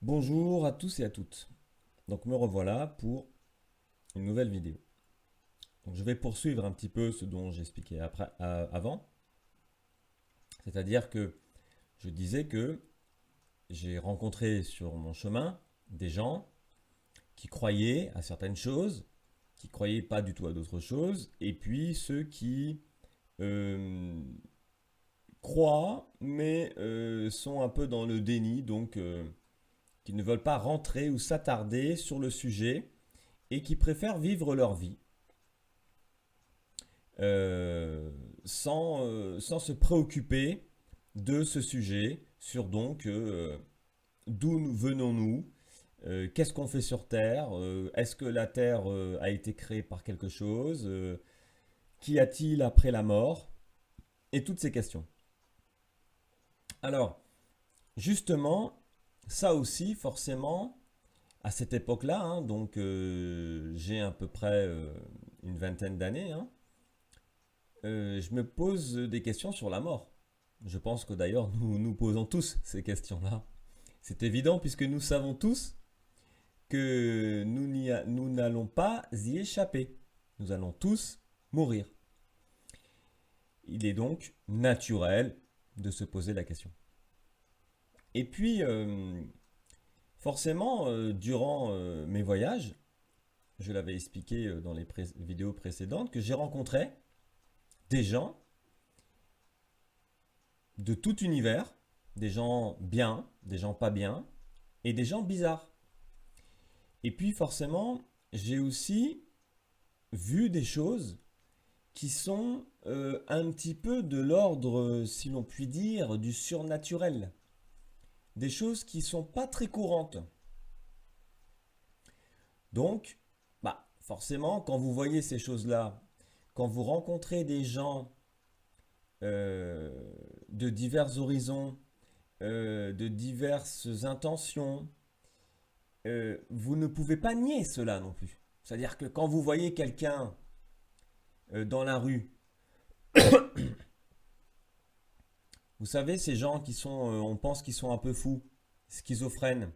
Bonjour à tous et à toutes. Donc me revoilà pour une nouvelle vidéo. Donc, je vais poursuivre un petit peu ce dont j'expliquais avant. C'est-à-dire que je disais que j'ai rencontré sur mon chemin des gens qui croyaient à certaines choses, qui croyaient pas du tout à d'autres choses, et puis ceux qui euh, croient mais sont un peu dans le déni, donc qui ne veulent pas rentrer ou s'attarder sur le sujet et qui préfèrent vivre leur vie sans se préoccuper de ce sujet, sur donc d'où venons-nous, qu'est-ce qu'on fait sur Terre, est-ce que la Terre a été créée par quelque chose, qu'y a-t-il après la mort, et toutes ces questions. Alors, justement, ça aussi, forcément, à cette époque-là, hein, donc j'ai à peu près une vingtaine d'années, hein, je me pose des questions sur la mort. Je pense que d'ailleurs nous nous posons tous ces questions-là. C'est évident puisque nous savons tous que nous n'allons pas y échapper. Nous allons tous mourir. Il est donc naturel de se poser la question. Et puis, forcément, durant mes voyages, je l'avais expliqué dans les vidéos précédentes, que j'ai rencontré des gens de tout univers, des gens bien, des gens pas bien, et des gens bizarres. Et puis forcément, j'ai aussi vu des choses qui sont un petit peu de l'ordre, si l'on peut dire, du surnaturel. Des choses qui ne sont pas très courantes. Donc, forcément, quand vous voyez ces choses-là, quand vous rencontrez des gens euh, de divers horizons, de diverses intentions, vous ne pouvez pas nier cela non plus. C'est-à-dire que quand vous voyez quelqu'un dans la rue, vous savez, ces gens qui sont, on pense qu'ils sont un peu fous, schizophrènes,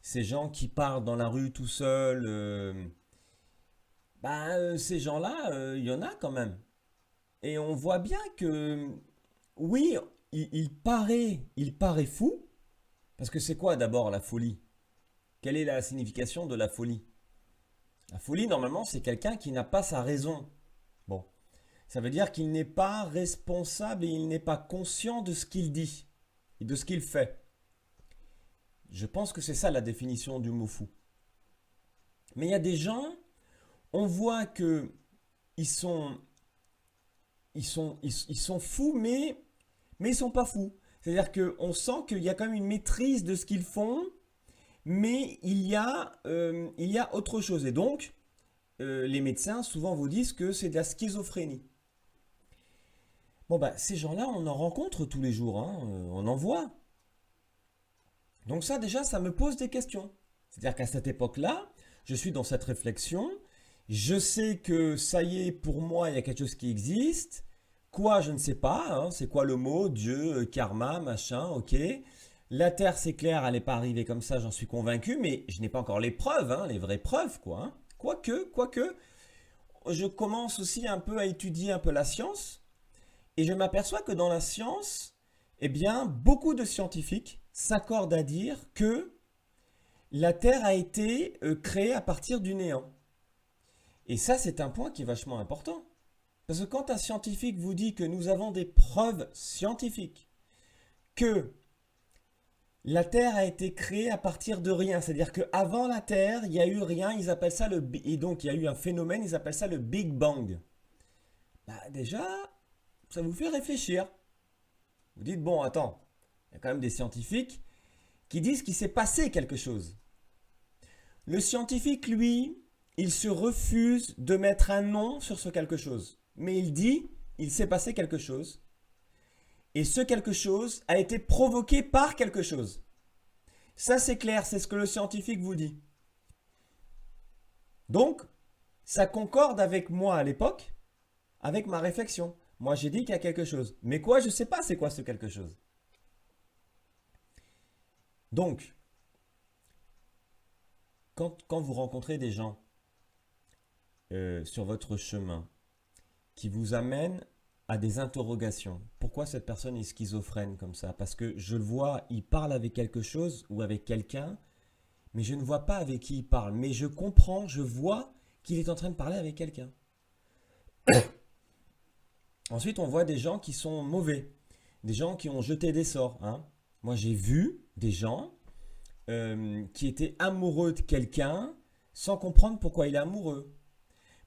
ces gens qui parlent dans la rue tout seuls, ces gens-là, il y en a quand même. Et on voit bien que, oui, il paraît fou, parce que c'est quoi d'abord la folie? Quelle est la signification de la folie? La folie, normalement, c'est quelqu'un qui n'a pas sa raison. Bon, ça veut dire qu'il n'est pas responsable et il n'est pas conscient de ce qu'il dit et de ce qu'il fait. Je pense que c'est ça la définition du mot fou. Mais il y a des gens, on voit que ils sont, ils sont fous, mais ils sont pas fous. C'est-à-dire qu'on sent qu'il y a quand même une maîtrise de ce qu'ils font, mais il y a autre chose. Et donc, les médecins souvent vous disent que c'est de la schizophrénie. Bon, ces gens-là, on en rencontre tous les jours, hein, on en voit. Donc ça, déjà, ça me pose des questions. C'est-à-dire qu'à cette époque-là, je suis dans cette réflexion, je sais que ça y est, pour moi, il y a quelque chose qui existe. Quoi, je ne sais pas, hein, c'est quoi le mot, Dieu, karma, machin, ok. La Terre, c'est clair, elle n'est pas arrivée comme ça, j'en suis convaincu, mais je n'ai pas encore les preuves, hein, les vraies preuves, quoi. Hein. Quoique, je commence aussi un peu à étudier un peu la science, et je m'aperçois que dans la science, eh bien, beaucoup de scientifiques s'accordent à dire que la Terre a été créée à partir du néant. Et ça, c'est un point qui est vachement important. Parce que quand un scientifique vous dit que nous avons des preuves scientifiques que la Terre a été créée à partir de rien, c'est-à-dire qu'avant la Terre, il n'y a eu rien, ils appellent ça et donc il y a eu un phénomène, ils appellent ça le Big Bang. Déjà, ça vous fait réfléchir. Vous dites, bon, attends, il y a quand même des scientifiques qui disent qu'il s'est passé quelque chose. Le scientifique, lui, il se refuse de mettre un nom sur ce quelque chose. Mais il dit, il s'est passé quelque chose. Et ce quelque chose a été provoqué par quelque chose. Ça, c'est clair, c'est ce que le scientifique vous dit. Donc, ça concorde avec moi à l'époque, avec ma réflexion. Moi, j'ai dit qu'il y a quelque chose. Mais quoi, je ne sais pas c'est quoi ce quelque chose. Donc, quand vous rencontrez des gens sur votre chemin qui vous amènent à des interrogations. Pourquoi cette personne est schizophrène comme ça? Parce que je le vois, il parle avec quelque chose ou avec quelqu'un, mais je ne vois pas avec qui il parle. Mais je comprends, je vois qu'il est en train de parler avec quelqu'un. Ensuite, on voit des gens qui sont mauvais, des gens qui ont jeté des sorts, hein. Moi, j'ai vu des gens qui étaient amoureux de quelqu'un sans comprendre pourquoi il est amoureux.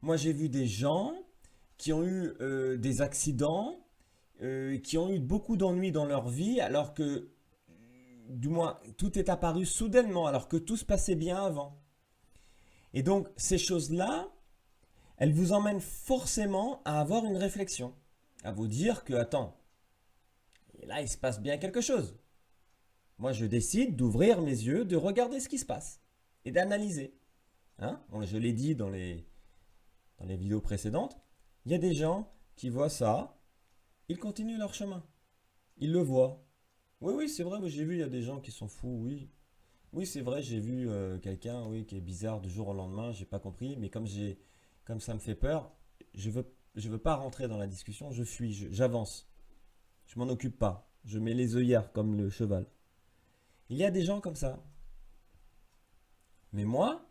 Moi, j'ai vu des gens qui ont eu des accidents, qui ont eu beaucoup d'ennuis dans leur vie, alors que, du moins, tout est apparu soudainement, alors que tout se passait bien avant. Et donc, ces choses-là, elles vous emmènent forcément à avoir une réflexion, à vous dire que, attends, et là, il se passe bien quelque chose. Moi, je décide d'ouvrir mes yeux, de regarder ce qui se passe et d'analyser. Hein? Je l'ai dit dans les vidéos précédentes, il y a des gens qui voient ça, ils continuent leur chemin. Ils le voient. Oui, oui, c'est vrai, oui, j'ai vu, il y a des gens qui sont fous, oui. Oui, c'est vrai, j'ai vu quelqu'un, oui, qui est bizarre du jour au lendemain, j'ai pas compris, mais comme ça me fait peur, je veux pas rentrer dans la discussion, je fuis, j'avance. Je m'en occupe pas. Je mets les œillères comme le cheval. Il y a des gens comme ça. Mais moi,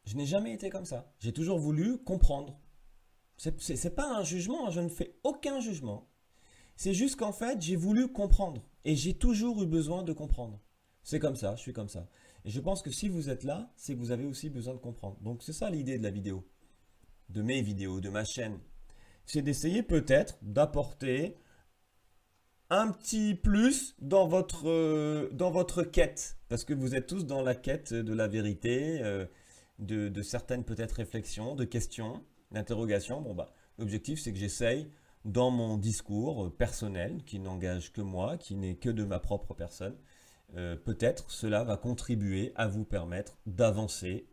je n'ai jamais été comme ça. J'ai toujours voulu comprendre. C'est pas un jugement, hein, je ne fais aucun jugement. C'est juste qu'en fait, j'ai voulu comprendre. Et j'ai toujours eu besoin de comprendre. C'est comme ça, je suis comme ça. Et je pense que si vous êtes là, c'est que vous avez aussi besoin de comprendre. Donc c'est ça l'idée de la vidéo. De mes vidéos, de ma chaîne. C'est d'essayer peut-être d'apporter un petit plus dans votre quête. Parce que vous êtes tous dans la quête de la vérité, de certaines peut-être réflexions, de questions, d'interrogations. Bon, bah, l'objectif, c'est que j'essaye, dans mon discours personnel, qui n'engage que moi, qui n'est que de ma propre personne, peut-être cela va contribuer à vous permettre d'avancer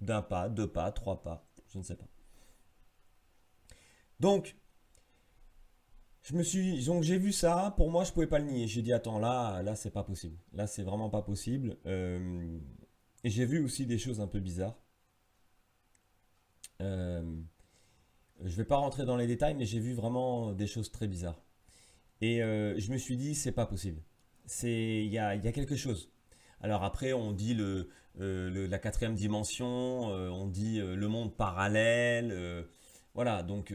d'un pas, deux pas, trois pas, je ne sais pas. Donc, donc j'ai vu ça, pour moi je pouvais pas le nier. J'ai dit attends là c'est pas possible. Là c'est vraiment pas possible. Et j'ai vu aussi des choses un peu bizarres. Euh, je vais pas rentrer dans les détails, mais j'ai vu vraiment des choses très bizarres. Et je me suis dit c'est pas possible. Il y a quelque chose. Alors après on dit la quatrième dimension, on dit le monde parallèle. Voilà donc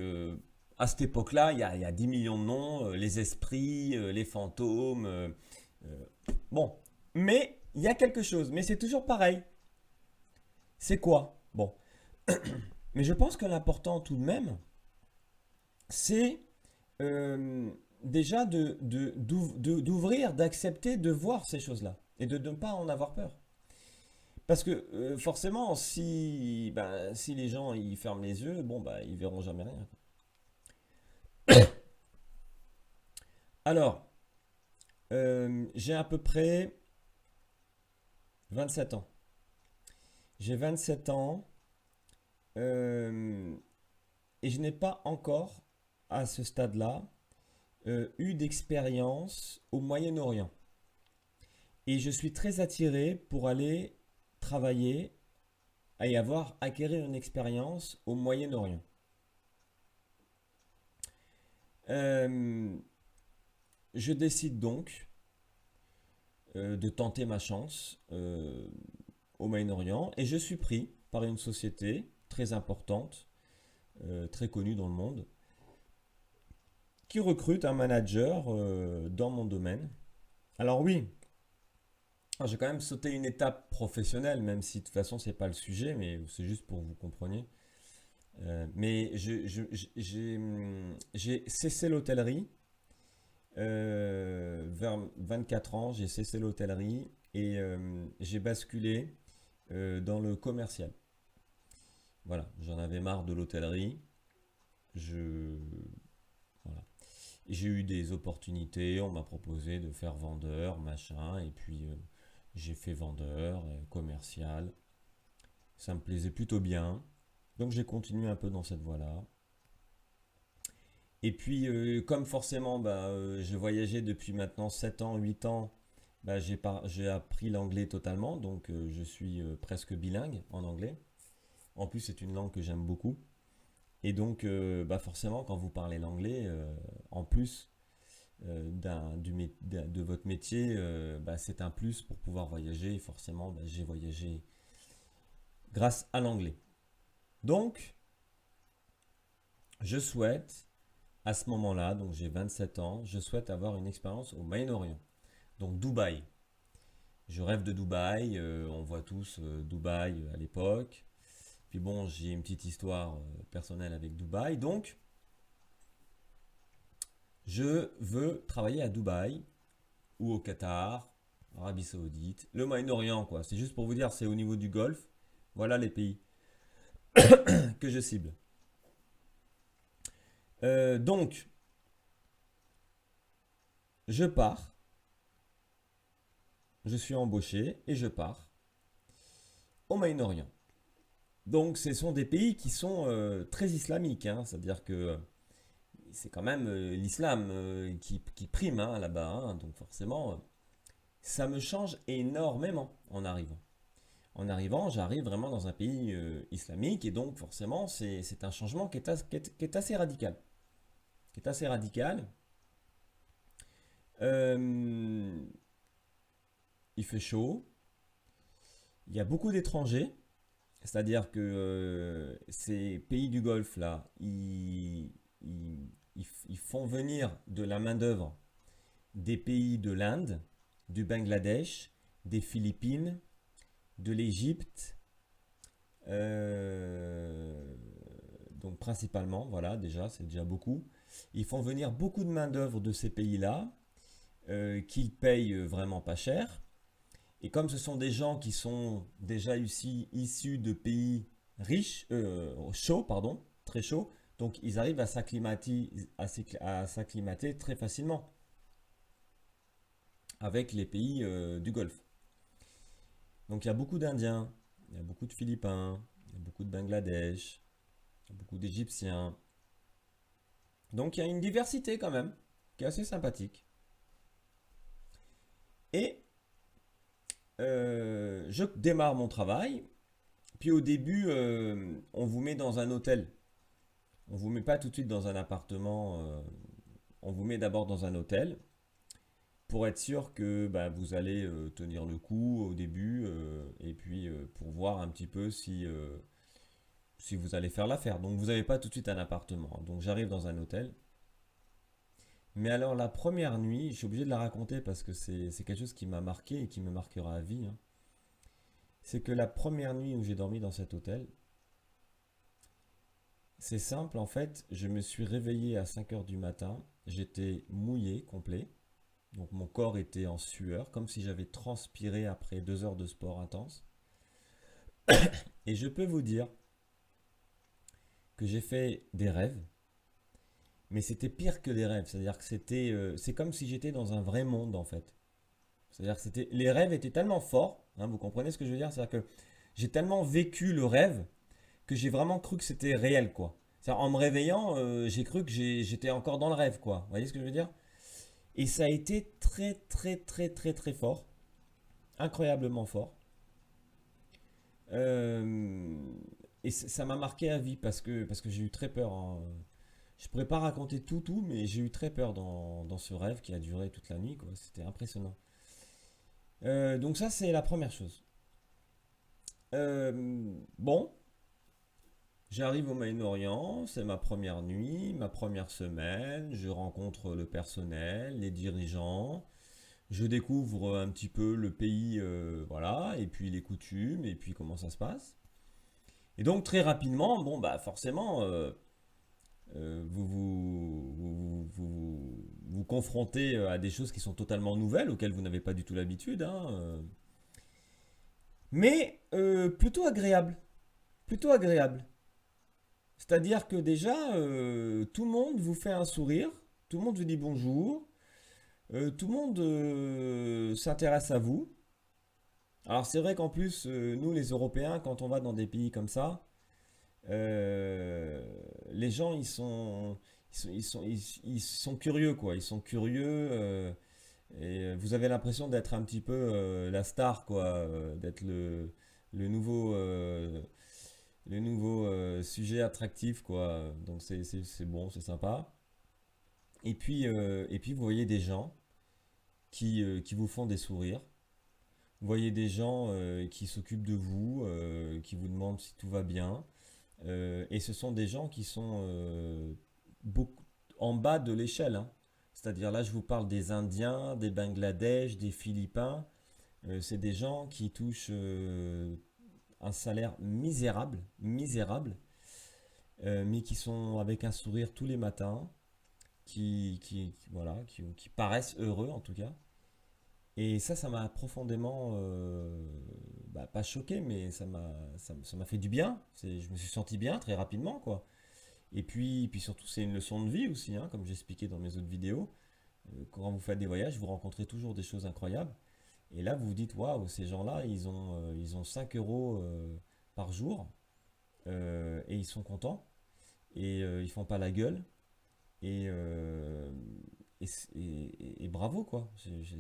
à cette époque-là, il y a 10 millions de noms, les esprits, les fantômes. Euh, bon, mais il y a quelque chose, mais c'est toujours pareil. C'est quoi? Bon, mais je pense que l'important tout de même, c'est euh, déjà d'ouvrir, d'accepter, de voir ces choses-là et de ne pas en avoir peur. Parce que forcément, si les gens ils ferment les yeux, bon bah ils verront jamais rien. Alors, j'ai à peu près 27 ans. J'ai 27 ans euh, et je n'ai pas encore, à ce stade-là, eu d'expérience au Moyen-Orient. Et je suis très attiré pour aller travailler et acquérir une expérience au Moyen-Orient. Euh, je décide donc de tenter ma chance au Moyen-Orient et je suis pris par une société très importante, très connue dans le monde, qui recrute un manager dans mon domaine. Alors oui, j'ai quand même sauté une étape professionnelle, même si de toute façon c'est pas le sujet, mais c'est juste pour que vous compreniez. Mais j'ai cessé l'hôtellerie vers 24 ans, j'ai cessé l'hôtellerie et j'ai basculé dans le commercial. Voilà, j'en avais marre de l'hôtellerie. Je, voilà. J'ai eu des opportunités, on m'a proposé de faire vendeur, machin, et puis j'ai fait vendeur, commercial. Ça me plaisait plutôt bien. Donc j'ai continué un peu dans cette voie-là. Et puis comme forcément je voyageais depuis maintenant 7 ans, 8 ans bah, j'ai appris l'anglais totalement, donc je suis presque bilingue en anglais. En plus, c'est une langue que j'aime beaucoup. Et donc, bah forcément, quand vous parlez l'anglais, en plus de votre métier, bah, c'est un plus pour pouvoir voyager. Et forcément, bah, j'ai voyagé grâce à l'anglais. Donc, je souhaite, à ce moment-là, donc j'ai 27 ans, je souhaite avoir une expérience au Moyen-Orient. Donc, Dubaï. Je rêve de Dubaï, on voit tous Dubaï à l'époque. Puis bon, j'ai une petite histoire personnelle avec Dubaï. Donc, je veux travailler à Dubaï ou au Qatar, Arabie Saoudite, le Moyen-Orient, quoi. C'est juste pour vous dire, c'est au niveau du Golfe. Voilà les pays que je cible. Donc, je pars, je suis embauché et je pars au Moyen-Orient. Donc, ce sont des pays qui sont très islamiques, hein. C'est-à-dire que c'est quand même l'islam qui prime hein, là-bas. Hein. Donc, forcément, ça me change énormément en arrivant. En arrivant, j'arrive vraiment dans un pays islamique et donc forcément, c'est un changement qui est assez radical. Qui est assez radical. Euh, il fait chaud, il y a beaucoup d'étrangers, c'est-à-dire que ces pays du Golfe là, ils font venir de la main-d'œuvre des pays de l'Inde, du Bangladesh, des Philippines, de l'Égypte, donc principalement, voilà, déjà, c'est déjà beaucoup. Ils font venir beaucoup de main-d'œuvre de ces pays-là, qu'ils payent vraiment pas cher. Et comme ce sont des gens qui sont déjà issus de pays riches, chauds, pardon, très chauds, donc ils arrivent à s'acclimater très facilement avec les pays du Golfe. Donc il y a beaucoup d'Indiens, il y a beaucoup de Philippins, il y a beaucoup de Bangladesh, il y a beaucoup d'Égyptiens. Donc il y a une diversité quand même, qui est assez sympathique. Et je démarre mon travail. Puis au début, on vous met dans un hôtel. On vous met pas tout de suite dans un appartement. On vous met d'abord dans un hôtel pour être sûr que bah, vous allez tenir le coup au début et puis pour voir un petit peu si vous allez faire l'affaire. Donc vous n'avez pas tout de suite un appartement. Donc j'arrive dans un hôtel. Mais alors la première nuit, je suis obligé de la raconter parce que c'est quelque chose qui m'a marqué et qui me marquera à vie. Hein. C'est que la première nuit où j'ai dormi dans cet hôtel, c'est simple en fait, je me suis réveillé à 5 heures du matin, j'étais mouillé complet, donc mon corps était en sueur, comme si j'avais transpiré après 2 heures de sport intense. Et je peux vous dire que j'ai fait des rêves, mais c'était pire que des rêves, c'est-à-dire que c'est comme si j'étais dans un vrai monde en fait. C'est-à-dire que les rêves étaient tellement forts, hein, vous comprenez ce que je veux dire? C'est-à-dire que j'ai tellement vécu le rêve que j'ai vraiment cru que c'était réel, quoi. C'est-à-dire, en me réveillant, j'ai cru que j'étais encore dans le rêve, quoi. Vous voyez ce que je veux dire? Et ça a été très, très, très, très, très fort. Incroyablement fort. Euh, et ça m'a marqué à vie parce que j'ai eu très peur. Hein. Je pourrais pas raconter tout, mais j'ai eu très peur dans ce rêve qui a duré toute la nuit, quoi. C'était impressionnant. Donc ça, c'est la première chose. Bon, j'arrive au Moyen-Orient, c'est ma première nuit, ma première semaine, je rencontre le personnel, les dirigeants, je découvre un petit peu le pays, voilà, et puis les coutumes, et puis comment ça se passe. Et donc très rapidement, bon bah forcément, vous confrontez à des choses qui sont totalement nouvelles, auxquelles vous n'avez pas du tout l'habitude, hein, mais plutôt agréable, plutôt agréable. C'est-à-dire que déjà, tout le monde vous fait un sourire, tout le monde vous dit bonjour, tout le monde s'intéresse à vous. Alors c'est vrai qu'en plus, nous les Européens, quand on va dans des pays comme ça, les gens ils sont curieux quoi, ils sont curieux. Et vous avez l'impression d'être un petit peu la star, quoi, d'être le nouveau, sujet attractif, quoi. Donc c'est bon, c'est sympa. Et puis vous voyez des gens qui vous font des sourires. Vous voyez des gens qui s'occupent de vous, qui vous demandent si tout va bien. Et ce sont des gens qui sont beaucoup en bas de l'échelle, hein. C'est-à-dire là, je vous parle des Indiens, des Bangladesh, des Philippins. C'est des gens qui touchent un salaire misérable, misérable, mais qui sont avec un sourire tous les matins, voilà, qui paraissent heureux en tout cas. Et ça m'a profondément, pas choqué, mais ça m'a fait du bien. Je me suis senti bien très rapidement, quoi. Et puis surtout, c'est une leçon de vie aussi, hein, comme j'expliquais dans mes autres vidéos. Quand vous faites des voyages, vous rencontrez toujours des choses incroyables. Et là, vous vous dites, waouh, ces gens-là, ils ont 5 euros par jour et ils sont contents et ils font pas la gueule. Et, euh, et bravo, quoi.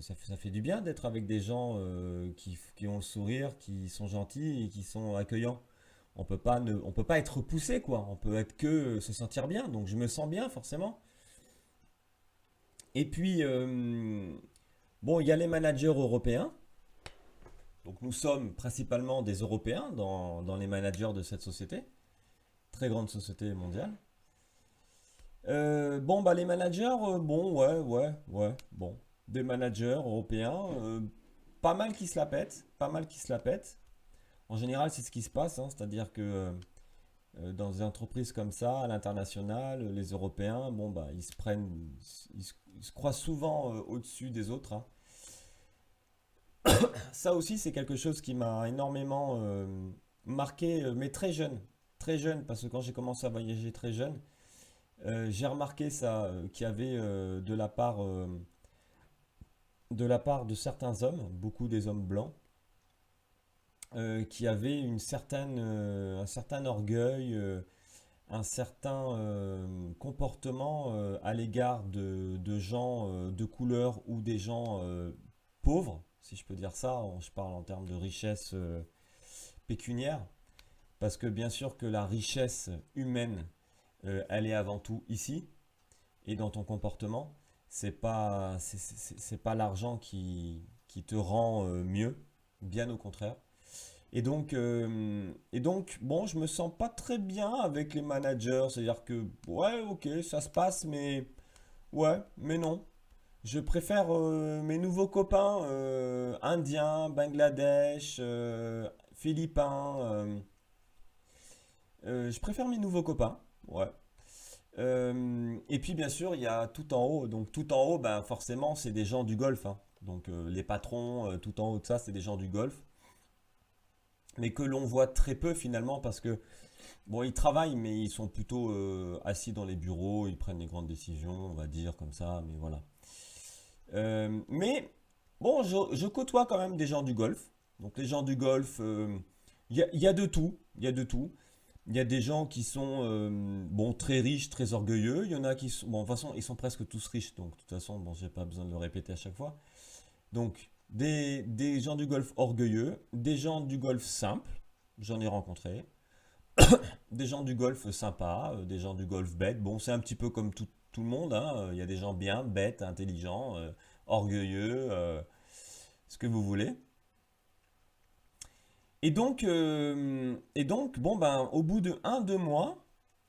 Ça fait du bien d'être avec des gens qui ont le sourire, qui sont gentils et qui sont accueillants. On peut pas être repoussé, quoi. On peut être que se sentir bien. Donc je me sens bien, forcément. Et puis, bon, il y a les managers européens. Donc nous sommes principalement des Européens dans les managers de cette société. Très grande société mondiale. Bon, bah les managers, bon, ouais, ouais, ouais, bon. Des managers européens, pas mal qui se la pètent, pas mal qui se la pètent. En général, c'est ce qui se passe, hein, c'est-à-dire que dans des entreprises comme ça, à l'international, les Européens, bon, bah, ils se croient souvent au-dessus des autres, hein. Ça aussi, c'est quelque chose qui m'a énormément marqué, mais très jeune, parce que quand j'ai commencé à voyager très jeune, j'ai remarqué ça, qu'il y avait de la part de certains hommes, beaucoup des hommes blancs, qui avaient un certain orgueil, un certain comportement à l'égard de gens de couleur ou des gens pauvres, si je peux dire ça. Je parle en termes de richesse pécuniaire, parce que bien sûr que la richesse humaine, elle est avant tout ici et dans ton comportement. C'est pas l'argent qui te rend mieux, bien au contraire. Et donc, bon, je me sens pas très bien avec les managers. C'est-à-dire que, ouais, ok, ça se passe, mais ouais, mais non. Je préfère mes nouveaux copains indiens, Bangladesh, philippins. Je préfère mes nouveaux copains. Ouais. Et puis bien sûr, il y a tout en haut. Donc tout en haut, ben, forcément, c'est des gens du Golfe, hein. Donc les patrons, tout en haut de ça, c'est des gens du Golfe. Mais que l'on voit très peu finalement parce que, bon, ils travaillent, mais ils sont plutôt assis dans les bureaux, ils prennent les grandes décisions, on va dire comme ça, mais voilà. Mais bon, je côtoie quand même des gens du Golfe. Donc les gens du Golfe, il y a de tout, il y a de tout. Il y a des gens qui sont bon, très riches, très orgueilleux. Il y en a qui sont. Bon, de toute façon, ils sont presque tous riches. Donc, de toute façon, bon, j'ai pas besoin de le répéter à chaque fois. Donc, des gens du golf orgueilleux, des gens du golf simples, j'en ai rencontré. Des gens du golf sympas, des gens du golf bêtes. Bon, c'est un petit peu comme tout le monde, hein. Il y a des gens bien, bêtes, intelligents, orgueilleux, ce que vous voulez. Et donc, bon, ben, au bout de 2 mois,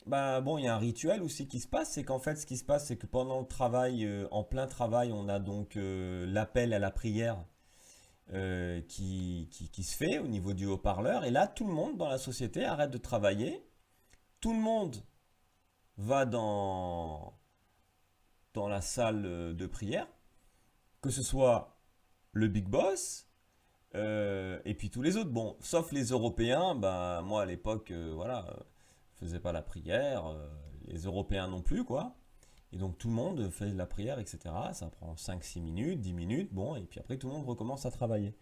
ben, bon, il y a un rituel aussi qui se passe. C'est qu'en fait, ce qui se passe, c'est que pendant le travail, en plein travail, on a donc l'appel à la prière qui se fait au niveau du haut-parleur. Et là, tout le monde dans la société arrête de travailler. Tout le monde va dans la salle de prière, que ce soit le big boss, et puis tous les autres, bon, sauf les Européens, ben moi à l'époque, voilà, je faisais pas la prière, les Européens non plus, quoi. Et donc tout le monde fait la prière, etc. Ça prend 5, 6 minutes, 10 minutes, bon, et puis après tout le monde recommence à travailler.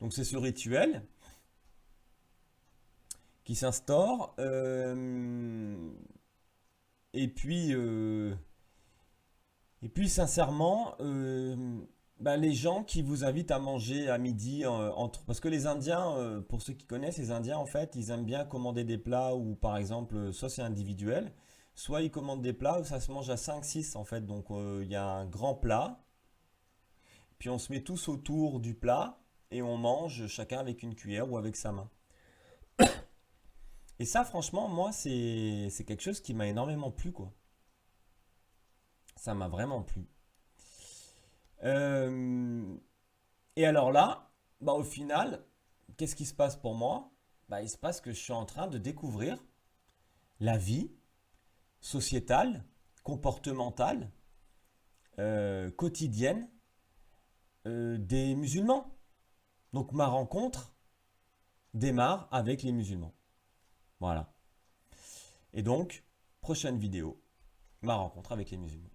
Donc c'est ce rituel qui s'instaure, et puis, sincèrement, Bah, les gens qui vous invitent à manger à midi parce que les Indiens, pour ceux qui connaissent, les Indiens en fait, ils aiment bien commander des plats où par exemple, soit c'est individuel, soit ils commandent des plats où ça se mange à 5 6 en fait. Donc il y a un grand plat, puis on se met tous autour du plat et on mange chacun avec une cuillère ou avec sa main. Et ça franchement, moi c'est quelque chose qui m'a énormément plu quoi. Ça m'a vraiment plu. Euh, et alors là, bah au final, qu'est-ce qui se passe pour moi? Bah, il se passe que je suis en train de découvrir la vie sociétale, comportementale, quotidienne des musulmans. Donc ma rencontre démarre avec les musulmans. Voilà. Et donc, prochaine vidéo, ma rencontre avec les musulmans.